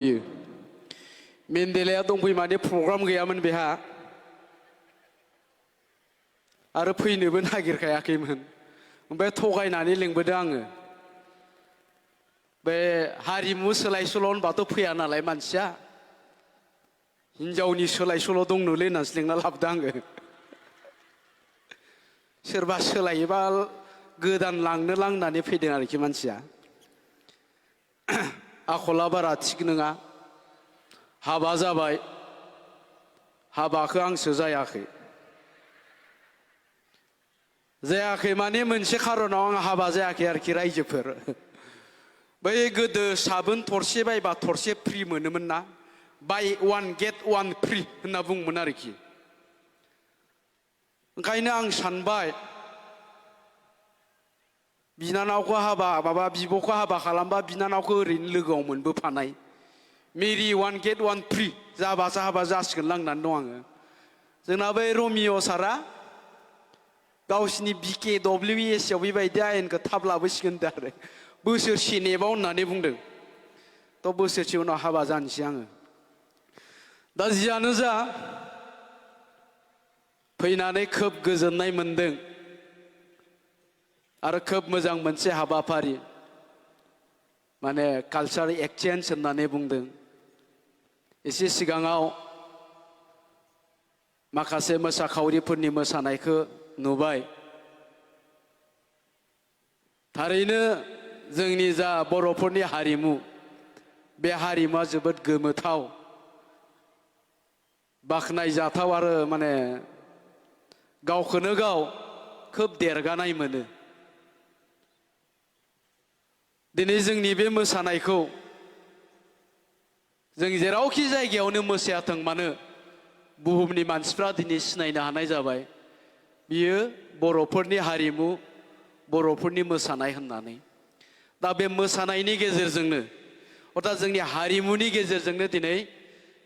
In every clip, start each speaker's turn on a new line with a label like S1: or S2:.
S1: मेन्डेलाया दंफैमाने programme गैयामोन बेहा आरो फैनोबो नागिरखायाखैमोन ओमफ्राय थगायनानै लिंबोदों आङो बे हारिमु सोलाय सोल' होनबाथ' फैया नालाय मानसिया हिनजावनि सोलाय सोल' दंनोलै होननानैसो लिंना लाबोदों आङो सोरबा सोलायोबा गोदान लांनो लांनानै फैदों आरोखि मानसिया आखला बारा थिग नङा हाबा जाबाय हाबाखौ आंसो जायाखै माने मोनसे खारनाव आं हाबा जायाखै आरोखि रायजोफोर बै गोदो साबोन थरसे बायबा थरसे फ्रि मोनोमोन ना बाय वान गेट वान फ्रि होनना बुङोमोन आरोखि ओंखायनो आं सानबाय बिनानावखौ हाबा बिब'खौ हाबा खालामबा बिनानावखौ ओरैनो लोगोआव मोनबोफानाय मेरि वान गेट वान फ्रि जाबासो हाबा जासिगोन लांनानै दं आङो जोंना बै रमिअ सारा गावसिनि बिके डब्लिउएस आव बेबायदि आयेनखौ थाब लाबोसिगोन आरो बोसोरसे नेबाव होननानै बुंदों थ' बोसोरसे उनाव हाबा जानोसै आङो दा जियानो जा फैनानै खोब गोजोननाय मोनदों आरो खोब मोजां मोनसे हाबाफारि माने कालचार एक्सचेन्ज होननानै बुंदों एसे सिगाङाव माखासे मोसाखावरिफोरनि मोसानायखौ नुबाय थारैनो जोंनि जा बर'फोरनि हारिमु बे हारिमुआ जोबोद गोमोथाव बाख्नायजाथाव आरो माने गावखौनो गाव खोब देरगानाय मोनो दिनै जोंनि बे मोसानायखौ जों जेरावखि जायगायावनो मोसायाथों मानो बुहुमनि मानसिफ्रा दिनै सिनायनो हानाय जाबाय बियो बर'फोरनि हारिमु बर'फोरनि मोसानाय होननानै दा बे मोसानायनि गेजेरजोंनो अर्थात जोंनि हारिमुनि गेजेरजोंनो दिनै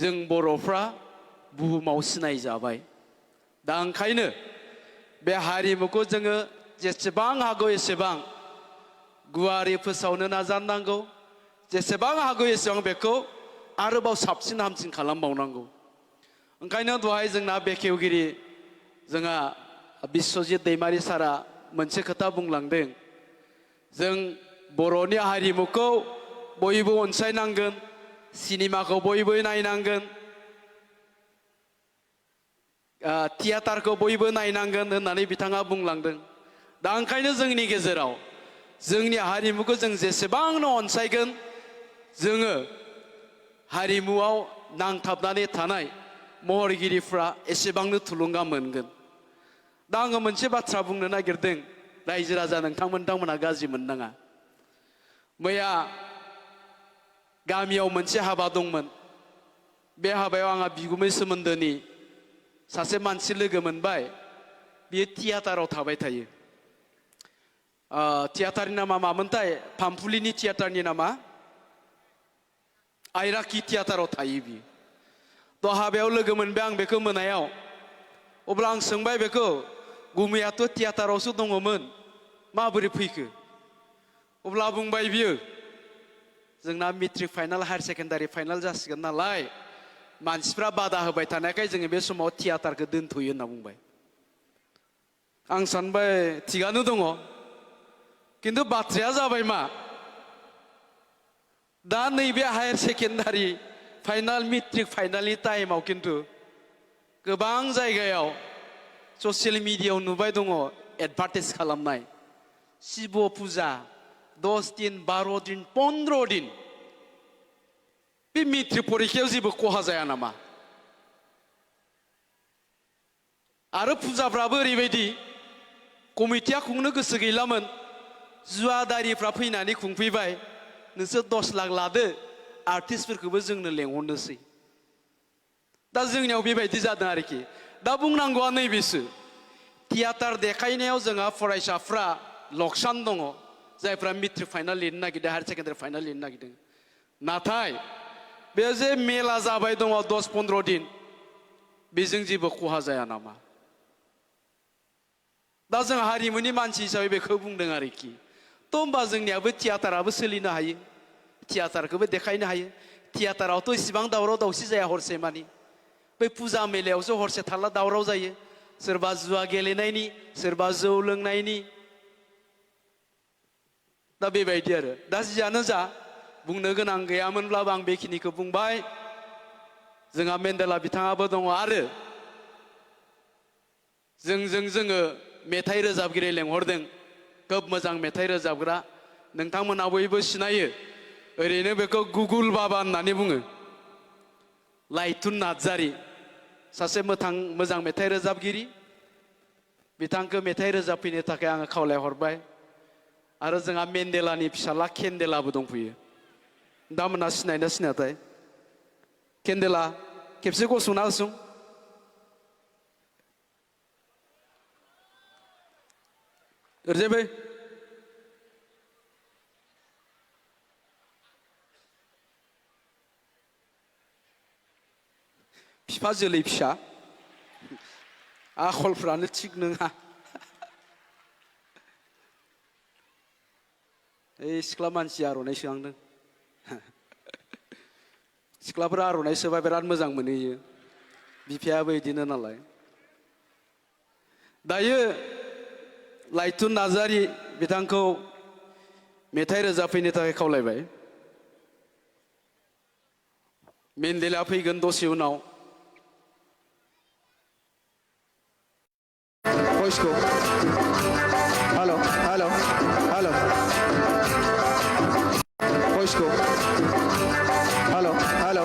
S1: जों बर'फ्रा बुहुमाव सिनायजाबाय दा ओंखायनो बे हारिमुखौ जोङो जेसेबां हागौ एसेबां गुवारै फोसावनो नाजानांगौ जेसेबां हागौ एसेबां बेखौ आरोबाव साबसिन हामसिन खालामबावनांगौ ओंखायनो दहाय जोंना बेखेवगिरि जोंहा बिश्वजित दैमारि सारा मोनसे खोथा बुंलांदों जों बर'नि हारिमुखौ बयबो अनसायनांगोन सिनेमाखौ बयबो नायनांगोन थियेटारखौ बयबो नायनांगोन होननानै बिथाङा बुंलांदों दा ओंखायनो जोंनि गेजेराव जोंनि हारिमुखौ जों जेसेबांनो अनसायगोन जोङो हारिमुआव नांथाबनानै थानाय महरगिरिफ्रा एसेबांनो थुलुंगा मोनगोन दा आङो मोनसे बाथ्रा बुंनो नागिरदों रायजो राजा नोंथांमोना गाज्रि मोननाङा मैया गामियाव मोनसे हाबा दंमोन बे हाबायाव आंहा बिगुमै सोमोन्दोनि सासे मानसि लोगो मोनबाय बियो थियेटाराव थाबाय थायो थियेटारनि नामा मामोनथाय फामफुलिनि थियेटारनि नामा आइराखि थियेटाराव थायो बियो थ' हाबायाव लोगो मोनबाय आं बेखौ मोनायाव अब्ला आं सोंबाय बेखौ गुमैयाथ' थियेटारावसो दङमोन माबोरै फैखो अब्ला बुंबाय बियो जोंना matric final higher secondary final जासिगोन नालाय मानसिफ्रा बादा होबाय थानायखाय जोङो बे समाव थियेटारखौ दोनथ'यो होनना बुंबाय आं सानबाय थिगानो दङ खिन्थु बाथ्राया जाबाय मा दा नैबे हायार सेकेन्डारि फाइनाल मेट्रिक फाइनालनि टाइमाव खिन्थु गोबां जायगायाव ससियेल मिडियायाव नुबाय दङ एडभार्टाइज खालामनाय शिव फुजा 10 दिन 12 दिन 15 दिन बे मेट्रिक परिखायाव जेबो खहा जाया नामा आरो फुजाफ्राबो ओरैबायदि कमिटिया खुंनो गोसो गैलामोन जुवादारिफ्रा फैनानै खुंफैबाय नोंसोर 10 लाख लादो आर्टिस्टफोरखौबो जोंनो लेंहरनोसै दा जोंनियाव बेबायदि जादों आरोखि दा बुंनांगौआ नैबेसो थियेटार देखायनायाव जोंहा फरायसाफ्रा लकसान दङ जायफ्रा मेट्रिक फाइनाल लिरनो नागिरदों हायार सेकेन्डारि फाइनाल लिरनो नागिरदों नाथाय बे जे मेला जाबाय दङ 10-15 दिन बेजों जेबो खहा जाया नामा दा जों हारिमुनि मानसि हिसाबै बेखौ बुंदों आरोखि थ' होमबा जोंनियाबो थियेटाराबो सोलिनो हायो थियेटारखौबो देखायनो हायो थियाटारावथ' इसिबां दावराव दावसि जाया हरसे मानि बै फुजा मेलायावसो हरसे थारला दावराव जायो सोरबा जुवा गेलेनायनि सोरबा जौ लोंनायनि दा बेबायदि आरो दा जियानो जा बुंनो गोनां गैयामोनब्लाबो आं बेखिनिखौ बुंबाय जोंहा मेन्डेला बिथाङाबो दङ आरो जोङो मेथाइ रोजाबगिरि लेंहरदों खोब मोजां मेथाइ रोजाबग्रा नोंथांमोना बयबो सिनायो ओरैनो बेखौ गुगुल बाबा होननानै बुङो लाइथुन नार्जारी सासे मोजां मेथाइ रोजाबगिरि बिथांखौ मेथाइ रोजाबफैनो थाखाय आङो खावलायहरबाय आरो जोंहा मेन्डेलानि फिसाला केन्डेलाबो दंफैयो नोंथांमोना सिनायना सिनायाथाय केन्डेला खेबसे गसंना होसं ओरैजाय बिफा जोलै फिसा आखलफ्रानो थिग नङा ओइ सिख्ला मानसि आर'नाइ सोहांदों सिख्लाफोरा आर'नाइ सोबा बिराद मोजां मोनहैयो बिफायाबो बिदिनो नालाय दायो लाइथुन नार्जारी बिथांखौ मेथाइ रोजाबफैनो थाखाय खावलायबाय मेन्डेला फैगोन दसे उनाव
S2: भइसखौ हेल' हेल' हेल' भइसखौ हेल' हेल'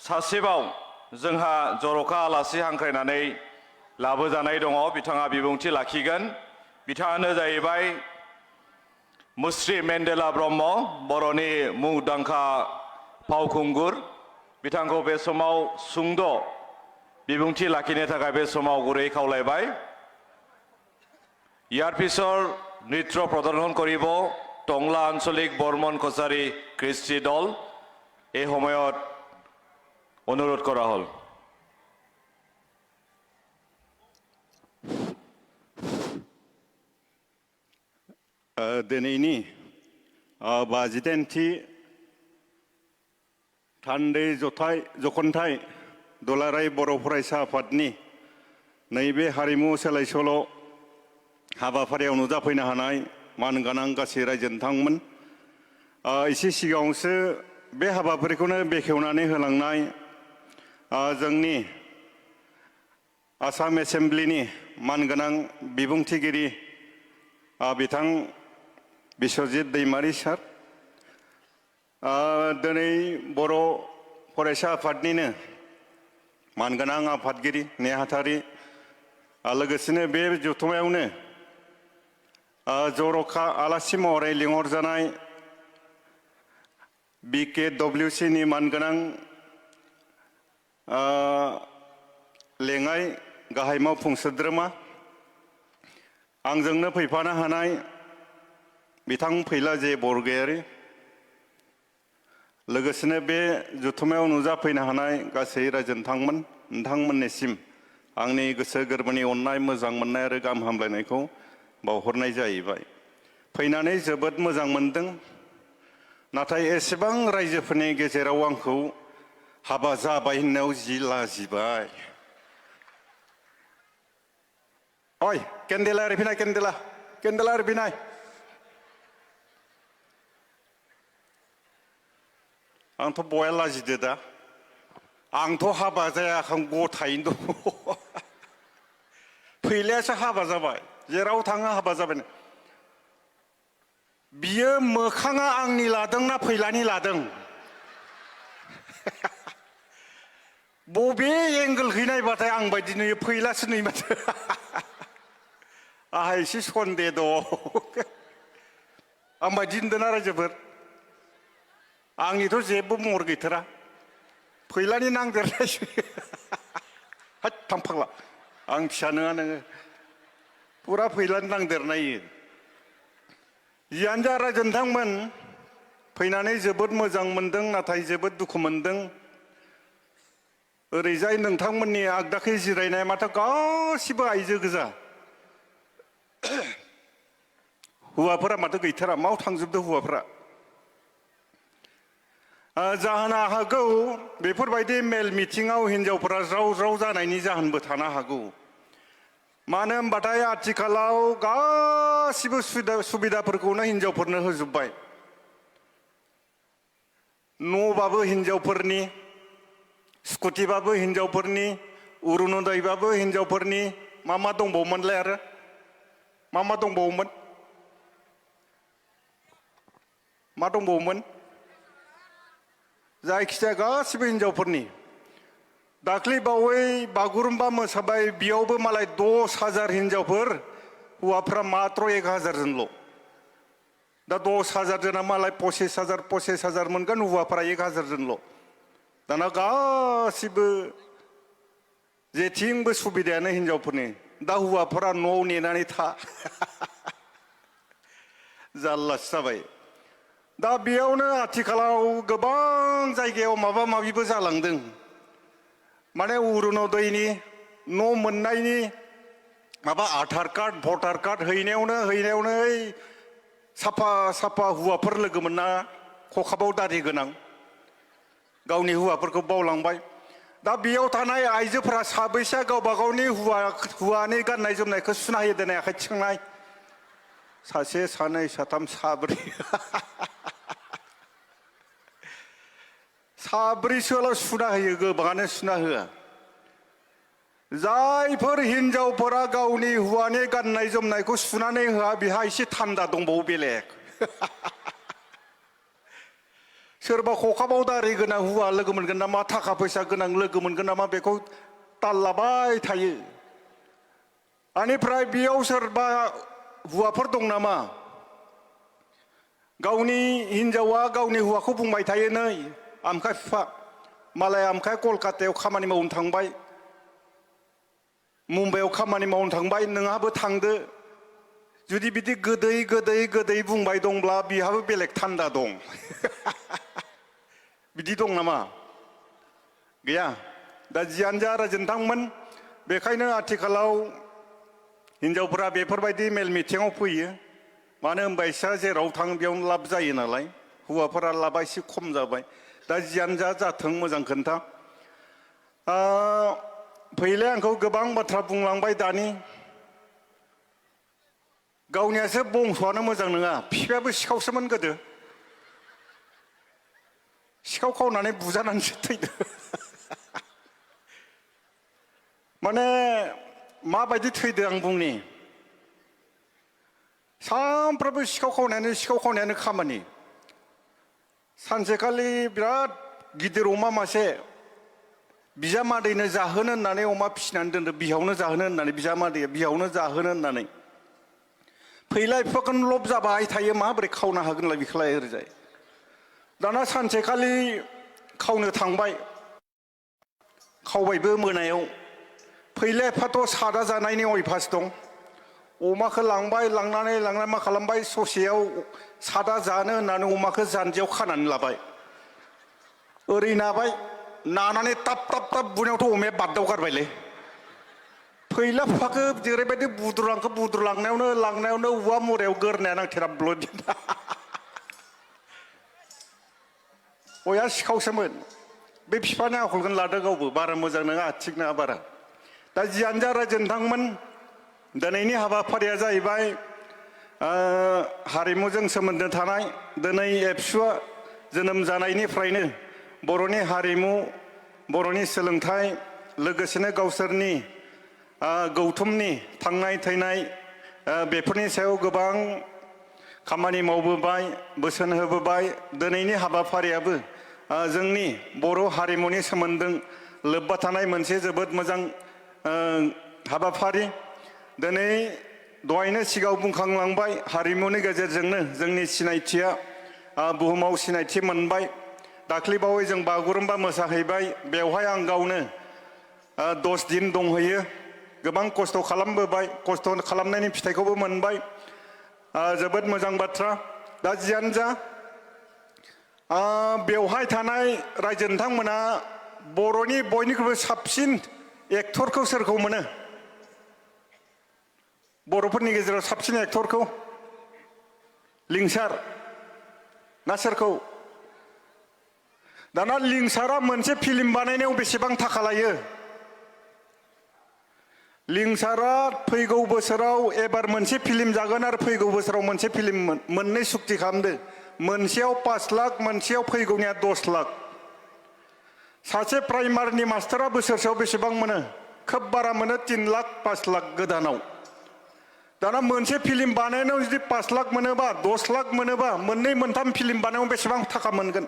S3: सासेबाव जोंहा जर'खा आलासि हांख्रायनानै लाबोजानाय दङ बिथाङा बिबुंथि लाखिगोन बिथाङानो जाहैबाय मुस्रि मेन्डेला ब्रह्म बर'नि मुंदांखा फावखुंगुर बिथांखौ बे समाव सुंद' बिबुंथि लाखिनो थाखाय बे समाव गुरै खावलायबाय ইয়াৰ পিছৰ নৃত্য প্ৰদৰ্শন কৰিব টংলা আঞ্চলিক বৰ্মন কছাৰী কৃষ্টি দল এই সময়ত অনুৰোধ কৰা হ'ল
S4: दिनैनि 52थि थान्दै जखनथाइ दुलाराय बर' फरायसा आफादनि नैबे हारिमु सोलायसोल' हाबाफारियाव नुजाफैनो हानाय मानगोनां गासै रायजो नोंथांमोन एसे सिगाङावसो बे हाबाफारिखौनो बेखेवनानै होलांनाय जोंनि आसाम एसेम्ब्लिनि मानगोनां बिबुंथिगिरि बिथां बिश्वजित दैमारी सार दिनै बर' फरायसा आफादनिनो मानगोनां आफादगिरि नेहाथारि लोगोसेनो बे जथुम्मायावनो जर'खा आलासि महरै लिंहरजानाय BKWCनि मानगोनां लेङाइ गाहाय मावफुं सोद्रोमा आंजोंनो फैफानो हानाय बिथां फैलाजे बरगयारी लोगोसेनो बे जथुम्मायाव नुजाफैनो हानाय गासै रायजो नोंथांमोननिसिम आंनि गोसो गोरबोनि अननाय मोजां मोननाय आरो गाहाम हामलायनायखौ बावहरनाय जाहैबाय फैनानै जोबोद मोजां मोनदों नाथाय एसेबां रायजोफोरनि गेजेराव आंखौ हाबा जाबाय होननायाव जि लाजिबाय ओइ केन्डेला ओरै फैनाय केन्डेला ओरै फैनाय आंथ' बया लाजिदो दा आंथ' हाबा जायाखै आं गथायैनो दङ फैलायासो हाबा जाबाय जेराव थाङो हाबा जाबाय बियो मोखाङा आंनि लादोंना फैलानि लादों बबे एंगोलखै नायबाथाय आं बायदि नुयो फैलासो नुयो माथो आहा एसे सन्देह दं आं बायदि नुदोंना रायजोफोर आंनिथ' जेबो महर गैथारा फैलानि नांदेरनायसो हाथ थांफाग्ला आं फिसा नङा नोङो फुरा फैलानि नांदेरनाय जियानो जा रायजो नोंथांमोन फैनानै जोबोद मोजां मोनदों नाथाय जोबोद दुखु मोनदों ओरैजाय नोंथांमोननि आगदाखै जिरायनाय माथो गासिबो आइजो गोजा हौवाफोरा माथो गैथारा माव थांजोबदों हौवाफोरा जाहोनो हागौ बेफोरबायदि मेल मिटिङाव हिनजावफोरा ज्राव ज्राव जानायनि जाहोनबो थानो हागौ मानो होनबाथाय आथिखालाव गासिबो सुबिदाफोरखौनो हिनजावफोरनो होजोबबाय न'बाबो हिनजावफोरनि स्कुटिबाबो हिनजावफोरनि अरुणोदयबाबो हिनजावफोरनि मा दंबावोमोनलाय आरो मा दंबावोमोन मा दंबावोमोन जायखिजाया गासिबो हिनजावफोरनि दाख्लै बावै बागुरुम्बा मोसाबाय बेयावबो मालाय 10,000 हिनजावफोर हौवाफ्रा मात्र 1,000 जनल' दा 10,000 जना मालाय 25,000 मोनगोन हौवाफ्रा 1,000 जनल' दाना गासिबो जेथिंबो सुबिदायानो हिनजावफोरनि दा हौवाफोरा न'आव नेनानै था जारलासो जाबाय दा बेयावनो आथिखालाव गोबां जायगायाव माबा माबिबो जालांदों माने अरुणोदयनि न' मोननायनि माबा आधार कार्ड भटार कार्ड हैनायावनो साफा हौवाफोर लोगो मोनना खखाबाव दारि गोनां गावनि हौवाफोरखौ बावलांबाय दा बेयाव थानाय आइजोफोरा साबैसेया गावबा गावनि हौवानि गाननाय जोमनायखौ सुना होयो दिनै आखाइ थिखांनाय सासे सानै साथाम साब्रै साब्रैसोल' सुना होयो गोबाङानो सुना होआ जायफोर हिनजावफोरा गावनि हौवानि गाननाय जोमनायखौ सुनानै होआ बेहा एसे थान्दा दंबावो बेलेग सोरबा खखाबाव दारि गोनां हौवा लोगो मोनगोन नामा थाखा फैसा गोनां लोगो मोनगोन नामा बेखौ ताल लाबाय थायो बेनिफ्राय बेयाव सोरबा हौवाफोर दं नामा गावनि हिनजावा गावनि हौवाखौ बुंबाय थायो नै आमखाय बिफा मालाय आमखाय कलकातायाव खामानि मावनो थांबाय मुम्बाइआव खामानि मावनो थांबाय नोंहाबो थांदो जुदि बिदि गोदै बुंबाय दंब्ला बिहाबो बेलेग थान्दा दं बिदि दं नामा गैया दा जियानो जा रायजो नोंथांमोन बेखायनो आथिखालाव हिनजावफोरा बेफोरबायदि मेल मिटिङाव फैयो मानो होनबा इसोरा जेराव थाङो बेयावनो लाब जायो नालाय हौवाफोरा लाबा एसे खम जाबाय दा जियानो जाथों मोजां खोन्था फैले आंखौ गोबां बाथ्रा बुंलांबाय दानि गावनियासो बंस'आनो मोजां नङा बिफायाबो सिखावसोमोन गोदो सिखाव खावनानै बुजानानैसो थैदों माने माबायदि थैदों आं बुंनि सानफ्रोमबो सिखाव खावनायानो खामानि सानसेखालि बिराद गिदिर अमा मासे बिजामादैनो जाहोनो होननानै अमा फिसिनानै दोनदों बिहावनो जाहोनो होननानै बिजामादैया बिहावनो जाहोनो होननानै फैलाय बिफाखौनो लब जाबाय थायो माबोरै खावनो हागोनलाय बिखौलाय ओरैजाय दाना सानसेखालि खावनो थांबाय खावबायबो मोनायाव फैले बिफाथ' सादा जानायनि अयभास दं अमाखौ लांनानै मा खालामबाय ससेयाव सादा जानो होननानै अमाखौ जानजियाव खानानै लाबाय ओरै नाबाय नानानै ताब बुनायावथ' अमाया बारदाव गारबायलै फैला बिफाखौ जेरैबायदि बुद्रुलांनायावनो औवा मुरायाव गोरनाया नांथेरा ब्लड बया सिखावसोमोन बे बिफानि आखलखौनो लादों गावबो बारा मोजां नङा थिग नङा बारा दा जियानो जा रायजो नोंथांमोन दिनैनि हाबाफारिया जाहैबाय हारिमुजों सोमोन्दो थानाय दिनै एबसुआ जोनोम जानायनिफ्रायनो बर'नि हारिमु बर'नि सोलोंथाइ लोगोसेनो गावसोरनि गौथुमनि थांनाय थैनाय बेफोरनि सायाव गोबां खामानि मावबोबाय बोसोन होबोबाय दिनैनि हाबाफारियाबो जोंनि बर' हारिमुनि सोमोन्दों लोब्बा थानाय मोनसे जोबोद मोजां हाबाफारि दिनै दहायनो सिगाङाव बुंखांलांबाय हारिमुनि गेजेरजोंनो जोंनि सिनायथिया बुहुमाव सिनायथि मोनबाय दाख्लैबावै जों बागुरुम्बा मोसाहैबाय बेवहाय आं गावनो 10 दिन दंहैयो गोबां खस्थ' खालामबोबाय खस्थ' खालामनायनि फिथाइखौबो मोनबाय जोबोद मोजां बाथ्रा दा जियानो जा बेवहाय थानाय रायजो नोंथांमोना बर'नि बयनिख्रुइबो साबसिन एक्टरखौ सोरखौ मोनो बर'फोरनि गेजेराव साबसिन एक्टरखौ लिंसार ना सोरखौ दाना लिंसारा मोनसे फिल्म बानायनायाव बेसेबां थाखा लायो लिंसारा फैगौ बोसोराव एबार मोनसे फिल्म जागोन आरो फैगौ बोसोराव मोनसे फिल्म मोननै सुक्ति खालामदो मोनसेयाव 5 लाख मोनसेयाव फैगौनिया 10 लाख सासे प्राइमारिनि मास्टारा बोसोरसेयाव बेसेबां मोनो खोब बारा मोनो 3 लाख 5 लाख गोदानाव दाना मोनसे फिल्म बानायनायाव जुदि 5 लाख मोनोबा 10 लाख मोनोबा मोननै मोनथाम फिल्म बानायनायाव बेसेबां थाखा मोनगोन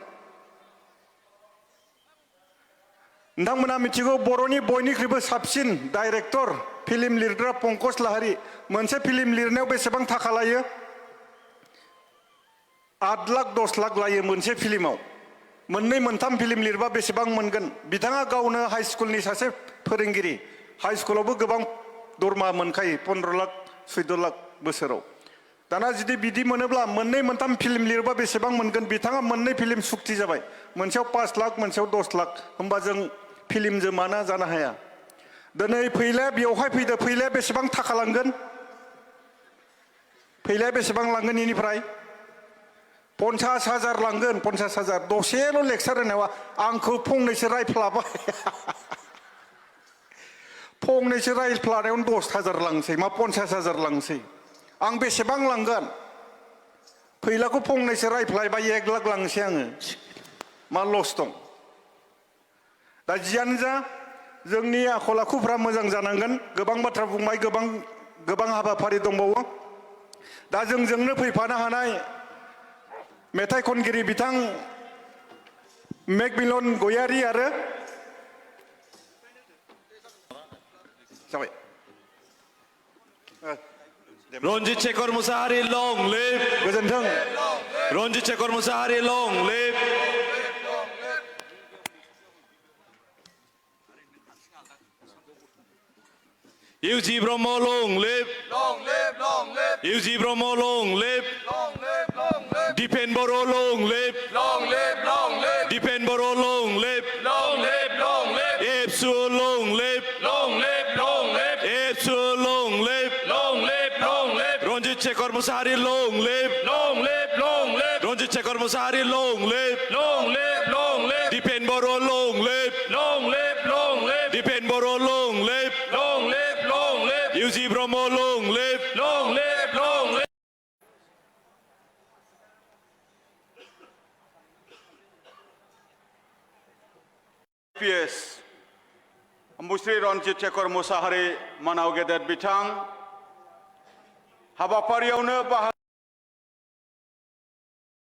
S4: नोंथांमोना मिथिगौ बर'नि बयनिख्रुइबो साबसिन डाइरेक्टर फिल्म लिरग्रा पंकज लाहारी मोनसे फिल्म लिरनायाव बेसेबां थाखा लायो 8 लाख 10 लाख लायो मोनसे फिल्माव मोननै मोनथाम फिल्म लिरबा बेसेबां मोनगोन बिथाङा गावनो हाई स्कुलनि सासे फोरोंगिरि हाई स्कुलावबो गोबां दरमा मोनखायो 15 लाख 14 लाख बोसोराव दाना जुदि बिदि मोनोब्ला मोननै मोनथाम फिल्म लिरबा बेसेबां मोनगोन बिथाङा मोननै फिल्म सुक्ति जाबाय मोनसेयाव 5 लाख मोनसेयाव 10 लाख होमबा जों फिल्मजों माना जानो हाया दिनै फैलाया बेवहाय फैदो फैलाया बेसेबां थाखा लांगोन फैलाया बेसेबां लांगोन इनिफ्राय 50,000 लांगोन 50,000 दसेल' लेक्सार होनायाव आंखौ फंनैसो रायफ्लाबाय फंनैसो रायफ्लानायावनो 10,000 लांसै मा 50,000 लांसै आं बेसेबां लांगोन फैलाखौ फंनैसो रायफ्लायबा 1 लाख लांसै आङो मा लस दं दा जियानो जा जोंनि आखल आखुफ्रा मोजां जानांगोन गोबां बाथ्रा बुंबाय गोबां हाबाफारि दंबावो दा जोंजोंनो फैफानो हानाय मेथाइ खनगिरि बिथां मेकमिलन गयारी आरो जाबाय
S3: रन्जित शेखर मुसाहारि लं लिभ
S4: गोजोन्थों
S3: Ranjit Shekhar Musahari long live Iuji Brahma long live Iuji Brahma long live Dipen Boro' long live Dipen Boro' long live ABSU long live ABSU long live Ranjit Shekhar Musahari long live Ranjit Shekhar Musahari long live Dipen Boro' long live Dipen Boro' long live Iuji Brahma long live
S5: PS Musri Ranjit Shekhar Musahari Manau Gedet Bitang Habapariyaवनो